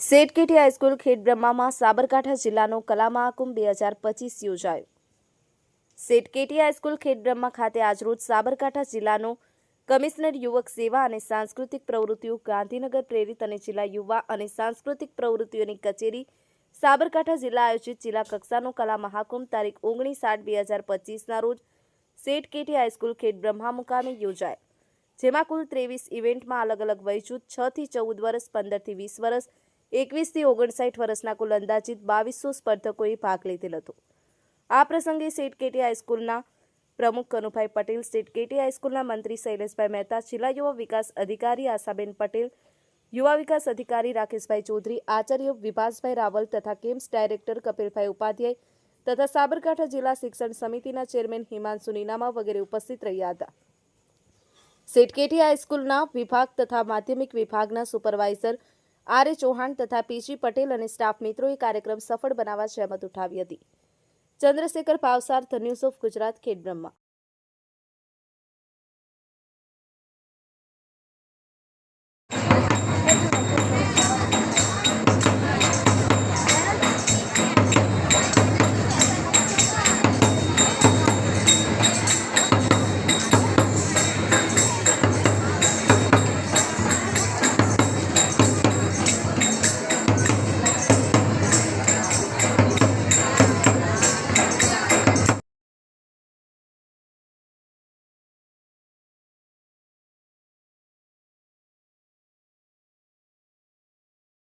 સેઠ KT high school ખેડબ્રહ્મામાં Sabarkantha જિલ્લાનો કલા મહાકુંભ 2025 યોજાયો। સેઠ કેટી હાઈસ્કૂલ ખેડબ્રહ્મા ખાતે આજરોજ સાબરકાંઠા જિલ્લાનો કમિશનર યુવક સેવા અને સાંસ્કૃતિક પ્રવૃત્તિઓ ગાંધીનગર પ્રેરિત અને જિલ્લા યુવા અને સાંસ્કૃતિક પ્રવૃત્તિઓની કચેરી સાબરકાંઠા જિલ્લા આયોજિત જિલ્લા કક્ષાનો કલા મહાકુંભ તારીખ 19/8/2025ના રોજ સેઠ કેટી હાઈસ્કૂલ ખેડબ્રહ્મા મુકામે યોજાયો, જેમાં કુલ 23 ઇવેન્ટમાં અલગ અલગ વયજૂથ 6 થી 14 વર્ષ, 15 થી 20 વર્ષ, 21 થી 59 વર્ષના કુલ અંદાજિત 2200 સ્પર્ધકોએ ભાગ લીધેલ હતો। આ પ્રસંગે સેઠ કેટી હાઈસ્કૂલના પ્રમુખ કનુભાઈ પટેલ, સેઠ કેટી હાઈસ્કૂલના મંત્રી શૈલેષભાઈ મહેતા, જિલ્લા યુવા વિકાસ અધિકારી આશાબેન પટેલ, યુવા વિકાસ અધિકારી રાકેશભાઈ ચૌધરી, આચાર્ય વિભાસભાઈ રાવલ તથા કેમ્પ્સ ડાયરેક્ટર કપિલભાઈ ઉપાધ્યાય તથા સાબરકાંઠા જિલ્લા શિક્ષણ સમિતિના ચેરમેન હિમાંશુ નીનામા વગેરે ઉપસ્થિત રહ્યા હતા। સેઠ કેટી હાઈસ્કૂલના વિભાગ તથા માધ્યમિક વિભાગના સુપરવાઇઝર આર.એ. ચૌહાણ તથા પી.જી. પટેલ અને સ્ટાફ મિત્રોએ કાર્યક્રમ સફળ બનાવવા જહેમત ઉઠાવી હતી। Chandrashekhar Bhavsar, the news of Gujarat, Khedbrahma.